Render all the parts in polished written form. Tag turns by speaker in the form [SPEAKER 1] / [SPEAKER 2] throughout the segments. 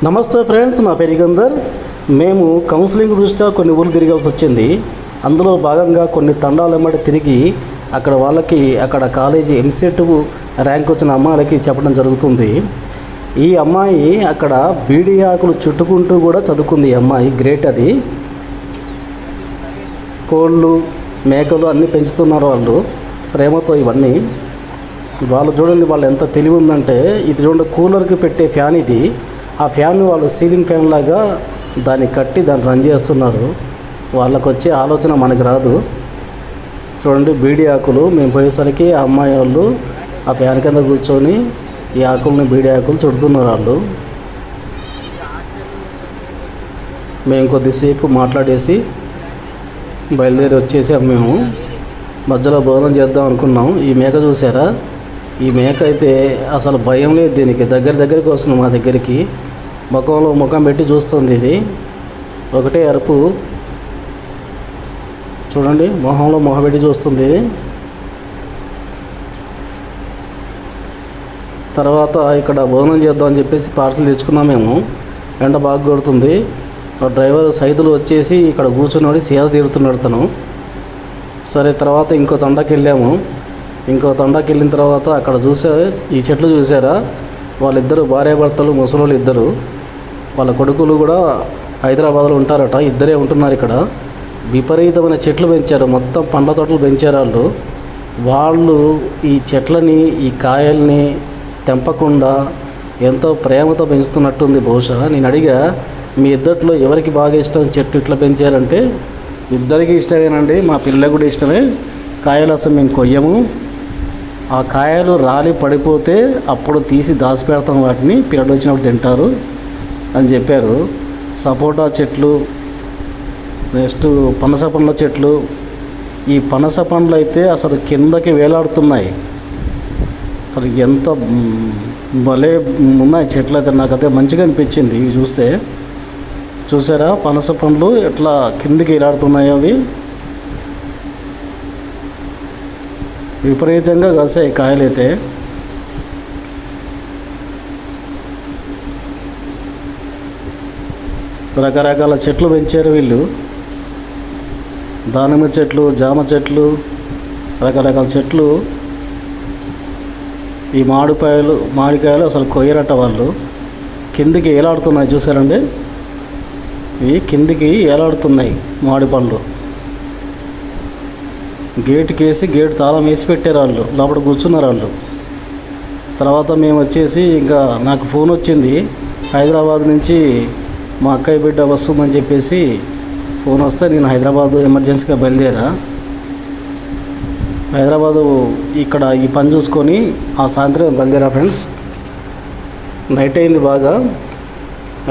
[SPEAKER 1] నమస్తే ఫ్రెండ్స్, నా పేరు యుగంధర్. మేము కౌన్సిలింగ్ దృష్ట్యా కొన్ని ఊళ్ళు తిరగాల్సి వచ్చింది. అందులో భాగంగా కొన్ని తండాలమ్మడి తిరిగి అక్కడ కాలేజీ ఎంసెట్ ర్యాంక్ వచ్చిన అమ్మాయిలకి చెప్పడం జరుగుతుంది. ఈ అమ్మాయి అక్కడ బీడీ ఆకులు చుట్టుకుంటూ కూడా చదువుకుంది. ఈ అమ్మాయి గ్రేట్. అది కోళ్ళు మేకలు అన్నీ పెంచుతున్నారు వాళ్ళు ప్రేమతో. ఇవన్నీ వాళ్ళు చూడండి, వాళ్ళు ఎంత తెలివి ఉందంటే, ఇది చూడండి కూలర్కి పెట్టే ఫ్యాన్ ఇది. ఆ ఫ్యాన్ వాళ్ళు సీలింగ్ ఫ్యాన్ లాగా దాన్ని కట్టి దాన్ని రన్ చేస్తున్నారు. వాళ్ళకు వచ్చే ఆలోచన మనకి రాదు. చూడండి బీడీ ఆకులు. మేము పోయేసరికి ఆ అమ్మాయి వాళ్ళు ఆ ఫ్యాన్ కింద కూర్చొని ఈ ఆకుల్ని బీడీ ఆకులు చుడుతున్నారు వాళ్ళు. మేము కొద్దిసేపు మాట్లాడేసి బయలుదేరి వచ్చేసాం. మేము మధ్యలో భోజనం చేద్దాం అనుకున్నాం. ఈ మేక చూసారా? ఈ మేక అయితే అసలు భయం లేదు దీనికి. దగ్గరికి వస్తుంది మా దగ్గరికి. ముఖంలో ముఖం పెట్టి చూస్తుంది. ఇది ఒకటే అరుపు. చూడండి మొహంలో మొహం పెట్టి చూస్తుంది. తర్వాత ఇక్కడ భోజనం చేద్దాం అని చెప్పేసి పార్సల్ తెచ్చుకున్నాం మేము. ఎండ బాగా కొడుతుంది. డ్రైవర్ సైదులు వచ్చేసి ఇక్కడ కూర్చున్నాడు, సీద తీరుతున్నాడు తను. సరే తర్వాత ఇంకో తండాకి వెళ్ళాము. ఇంకో తండాకి వెళ్ళిన తర్వాత అక్కడ ఈ చెట్లు చూసారా? వాళ్ళిద్దరు భార్యాభర్తలు, ముసలోళ్ళు ఇద్దరు. వాళ్ళ కొడుకులు కూడా హైదరాబాద్లో ఉంటారట. ఇద్దరే ఉంటున్నారు ఇక్కడ. విపరీతమైన చెట్లు పెంచారు. మొత్తం పండ్ల తోటలు పెంచారు వాళ్ళు. ఈ చెట్లని, ఈ కాయల్ని తెంపకుండా ఎంతో ప్రేమతో పెంచుతున్నట్టుంది. బహుశా నేను అడిగా, మీ ఇద్దట్లో ఎవరికి బాగా ఇష్టం చెట్టు ఇట్లా పెంచారంటే, ఇద్దరికి ఇష్టమేనండి, మా పిల్లలకు కూడా ఇష్టమే. కాయలు అసలు మేము కొయ్యము. ఆ కాయలు రాలి పడిపోతే అప్పుడు తీసి దాచిపెడతాం, వాటిని పిల్లలు వచ్చినప్పుడు తింటారు అని చెప్పారు. సపోటా చెట్లు, నెక్స్ట్ పనస పండ్ల చెట్లు. ఈ పనస పండ్లు అయితే అసలు కిందకి వేలాడుతున్నాయి. అసలు ఎంత భలే ఉన్నాయి చెట్లు అయితే. నాకైతే మంచిగా అనిపించింది ఇవి చూస్తే. చూసారా పనస పండ్లు ఎట్లా కిందికి వేలాడుతున్నాయి? అవి విపరీతంగా కాసాయి కాయలైతే. రకరకాల చెట్లు పెంచారు వీళ్ళు. దానిమ్మ చెట్లు, జామ చెట్లు, రకరకాల చెట్లు. ఈ మామిడికాయలు అసలు కొయ్యరట వాళ్ళు. కిందికి ఏలాడుతున్నాయి చూసారండి? ఇవి కిందికి ఏలాడుతున్నాయి మామిడి పండ్లు. గేట్ తాళం వేసి పెట్టారు వాళ్ళు. లోపల కూర్చున్నారు వాళ్ళు. తర్వాత మేము వచ్చేసి ఇంకా నాకు ఫోన్ వచ్చింది, హైదరాబాద్ నుంచి మా అక్కయ్య బిడ్డ వస్తుందని చెప్పేసి ఫోన్ వస్తే నేను హైదరాబాద్ ఎమర్జెన్సీగా బయలుదేరా. హైదరాబాదు ఇక్కడ ఈ పని చూసుకొని ఆ సాయంత్రం బయలుదేరా ఫ్రెండ్స్. నైట్ అయింది బాగా.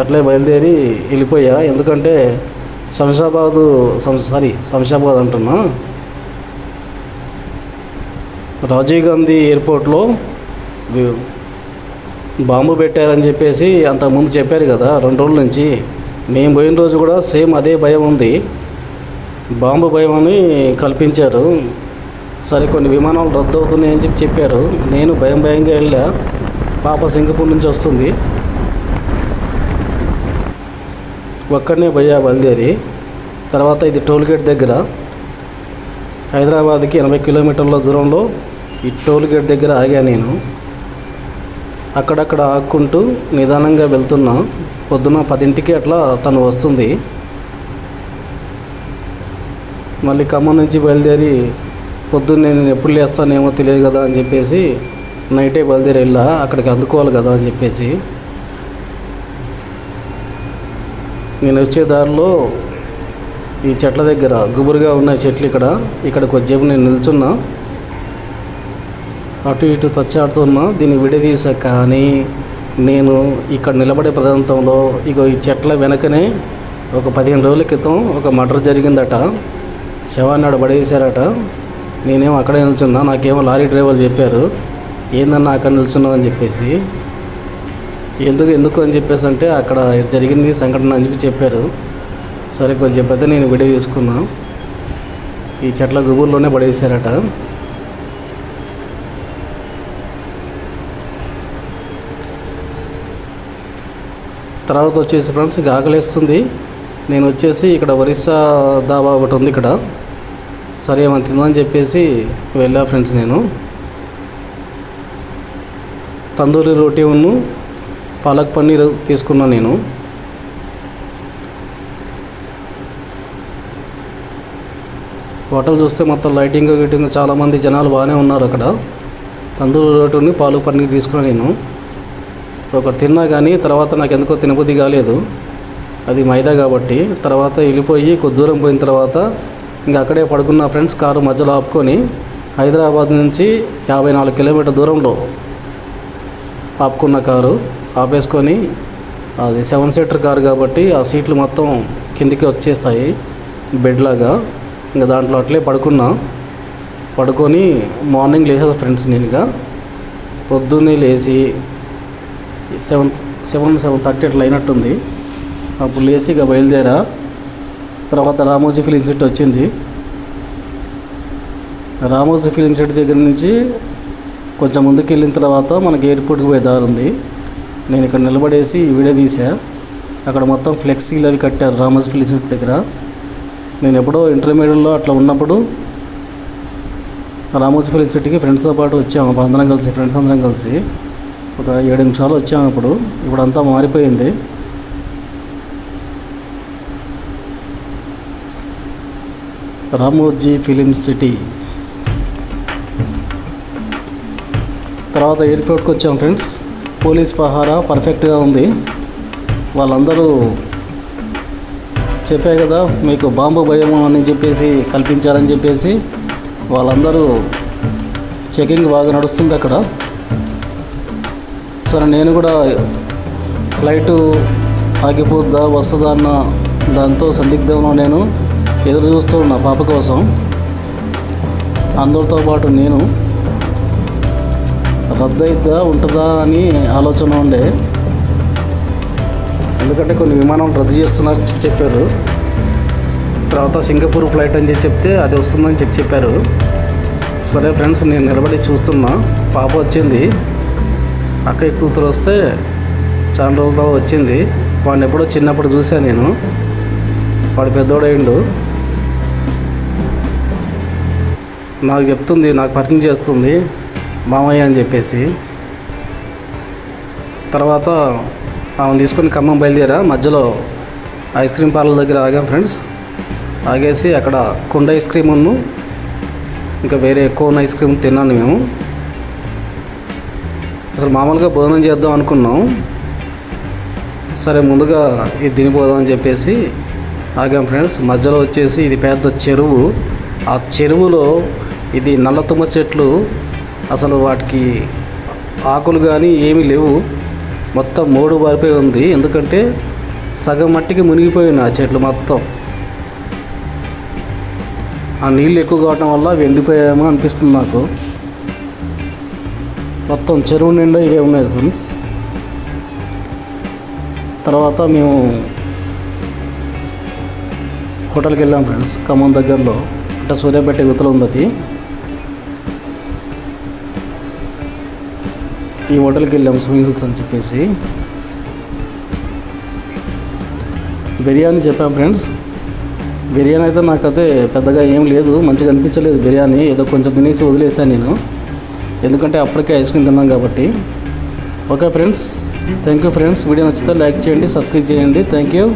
[SPEAKER 1] అట్లే బయలుదేరి వెళ్ళిపోయా. ఎందుకంటే శంషాబాద్ అంటున్నా, రాజీవ్ గాంధీ ఎయిర్పోర్ట్లో బాంబు పెట్టారని చెప్పేసి అంతకుముందు చెప్పారు కదా 2 రోజుల నుంచి. మేము పోయిన రోజు కూడా సేమ్ అదే భయం ఉంది. బాంబు భయం అని కల్పించారు. సరే కొన్ని విమానాలు రద్దు అవుతున్నాయని చెప్పారు. నేను భయంగా వెళ్ళా. పాప సింగపూర్ నుంచి వస్తుంది. ఒక్కడనే బయలుదేరి తర్వాత ఇది టోల్గేట్ దగ్గర, హైదరాబాద్కి 80 కిలోమీటర్ల దూరంలో ఈ టోల్గేట్ దగ్గర ఆగా నేను. అక్కడక్కడ ఆక్కుంటూ నిదానంగా వెళ్తున్నా. పొద్దున 10ంటికి అట్లా తను వస్తుంది. మళ్ళీ ఖమ్మం నుంచి బయలుదేరి పొద్దున్నే నేను ఎప్పుడు లేస్తానేమో తెలియదు కదా అని చెప్పేసి నైటే బయలుదేరి వెళ్ళా. అక్కడికి అందుకోవాలి కదా అని చెప్పేసి. నేను వచ్చే దారిలో ఈ చెట్ల దగ్గర గుబురుగా ఉన్నాయి చెట్లు. ఇక్కడ కొద్దిసేపు నేను నిల్చున్నా, అటు ఇటు తచ్చాడుతున్నా. దీన్ని విడదీసా. కానీ నేను ఇక్కడ నిలబడే ప్రాంతంలో ఈ చెట్ల వెనకనే ఒక 15 రోజుల క్రితం ఒక మర్డర్ జరిగిందట. శవాన్ని ఆడ పడేసారట. నేనేమో అక్కడే నిల్చున్నా. నాకేమో లారీ డ్రైవర్లు చెప్పారు, ఏందన్నా అక్కడ నిల్చున్నావు అని చెప్పేసి. ఎందుకు అని చెప్పేసి అంటే అక్కడ జరిగింది సంఘటన అని చెప్పారు. సరే కొంచెం పెద్ద నేను వీడియో తీసుకున్నా. ఈ చెట్ల గుబుర్లోనే పడేసారట. తర్వాత వచ్చేసి ఫ్రెండ్స్ ఇక ఆకలేస్తుంది. నేను వచ్చేసి ఇక్కడ ఒరిస్సా దాబా ఒకటి ఉంది ఇక్కడ, సరే ఏమైనా తిందని చెప్పేసి వెళ్ళా ఫ్రెండ్స్. నేను తందూరి రోటీ ఉన్ను పాలక్ పన్నీర్ తీసుకున్నాను నేను. హోటల్ చూస్తే మొత్తం లైటింగ్ గిటింగ్ చాలామంది జనాలు బాగానే ఉన్నారు అక్కడ. తందూరి రోటీని పాలక్ పన్నీర్ తీసుకున్నాను నేను. ఒకటి తిన్నా కానీ తర్వాత నాకు ఎందుకో తినబుద్ధి కాలేదు, అది మైదా కాబట్టి. తర్వాత వెళ్ళిపోయి కొద్ది దూరం పోయిన తర్వాత ఇంకా అక్కడే పడుకున్న ఫ్రెండ్స్. కారు మధ్యలో ఆపుకొని హైదరాబాద్ నుంచి 54 కిలోమీటర్ దూరంలో ఆపుకున్న కారు ఆపేసుకొని, అది 7 సీటర్ కారు కాబట్టి ఆ సీట్లు మొత్తం కిందికి వచ్చేస్తాయి బెడ్ లాగా. ఇంకా దాంట్లో అట్లే పడుకొని మార్నింగ్ లేసా ఫ్రెండ్స్. నేను ఇక పొద్దున్నే లేచి 7:30 అట్లా అయినట్టుంది. అప్పుడు లేచి ఇక బయలుదేరా. తర్వాత రామోజీ ఫిలిం సిటీ వచ్చింది. రామోజీ ఫిలిం సిటీ దగ్గర నుంచి కొంచెం ముందుకు వెళ్ళిన తర్వాత మనకి ఎయిర్పోర్ట్కి పోయే దారి ఉంది. నేను ఇక్కడ నిలబడేసి వీడియో తీసా. అక్కడ మొత్తం ఫ్లెక్సీలు అవి కట్టారు రామోజీ ఫిలిం సిటీ దగ్గర. నేను ఎప్పుడో ఇంటర్మీడియట్లో అట్లా ఉన్నప్పుడు రామోజీ ఫిలిం సిటీకి ఫ్రెండ్స్తో పాటు వచ్చాము, అందరం కలిసి, ఫ్రెండ్స్ అందరం కలిసి ఒక 7 నిమిషాలు వచ్చాము. ఇప్పుడు అంతా మారిపోయింది. రామోజీ ఫిలిం సిటీ తర్వాత ఎయిర్పోర్ట్కి వచ్చాము ఫ్రెండ్స్. పోలీస్ పహారా పర్ఫెక్ట్గా ఉంది. వాళ్ళందరూ చెప్పే కదా మీకు బాంబు భయం అని చెప్పేసి కల్పించారని చెప్పేసి వాళ్ళందరూ చెకింగ్ బాగా నడుస్తుంది అక్కడ. సరే నేను కూడా ఫ్లైటు ఆగిపోద్దా వస్తుందా అన్న దాంతో సందిగ్ధంలో నేను ఎదురు చూస్తూ ఉన్నా పాప కోసం. అందరితో పాటు నేను రద్దయిద్దా ఉంటుందా అని ఆలోచన ఉండే, ఎందుకంటే కొన్ని విమానాలు రద్దు చేస్తున్నారు చెప్పారు. తర్వాత సింగపూర్ ఫ్లైట్ అని చెప్తే అది వస్తుందని చెప్పారు. సరే ఫ్రెండ్స్ నేను నిలబడి చూస్తున్నా. పాప వచ్చింది, అక్కయ్య కూతురు వస్తే చాలా రోజులతో వచ్చింది. వాడిని ఎప్పుడో చిన్నప్పుడు చూశాను నేను, వాడు పెద్దోడైండు. నాకు చెప్తుంది, నాకు పరిచయం చేస్తుంది మామయ్య అని చెప్పేసి. తర్వాత ఆమెను తీసుకొని ఖమ్మం బయలుదేరా. మధ్యలో ఐస్ క్రీమ్ పార్లర్ దగ్గర ఆగాం ఫ్రెండ్స్. ఆగేసి అక్కడ కుండ ఐస్ క్రీమును ఇంకా వేరే కోన్ ఐస్ క్రీమ్ తిన్నాను మేము. అసలు మామూలుగా భోజనం చేద్దాం అనుకున్నాం. సరే ముందుగా ఇది తినిపోదాం అని చెప్పేసి ఆగాం ఫ్రెండ్స్. మధ్యలో వచ్చేసి ఇది పెద్ద చెరువు. ఆ చెరువులో ఇది నల్ల తుమ్మ చెట్లు, అసలు వాటికి ఆకులు కానీ ఏమీ లేవు, మొత్తం మోడు బారిపోయి ఉంది. ఎందుకంటే సగం మట్టికి మునిగిపోయిన ఆ చెట్లు మొత్తం. ఆ నీళ్ళు ఎక్కువ కావటం వల్ల అవి ఎండిపోయామో అనిపిస్తుంది నాకు. మొత్తం చెరువు నిండా ఇవే ఉన్నాయి ఫ్రెండ్స్. తర్వాత మేము హోటల్కి వెళ్ళాం ఫ్రెండ్స్, ఖమ్మం దగ్గరలో. అంటే సూర్యాపేట యువతలో ఉంది అది. ఈ హోటల్కి వెళ్ళాము స్విమ్మింగ్ హిల్స్ అని చెప్పేసి. బిర్యానీ చెప్పాం ఫ్రెండ్స్. బిర్యానీ అయితే నాకైతే పెద్దగా ఏం లేదు, మంచిగా అనిపించలేదు బిర్యానీ. ఏదో కొంచెం తినేసి వదిలేసాను నేను, ఎందుకంటే అప్పటికే ఐస్ క్రీమ్ తిన్నాం కాబట్టి. Okay friends, thank you friends. Video నచ్చితే లైక్ చేయండి, సబ్స్క్రైబ్ చేయండి. Thank you.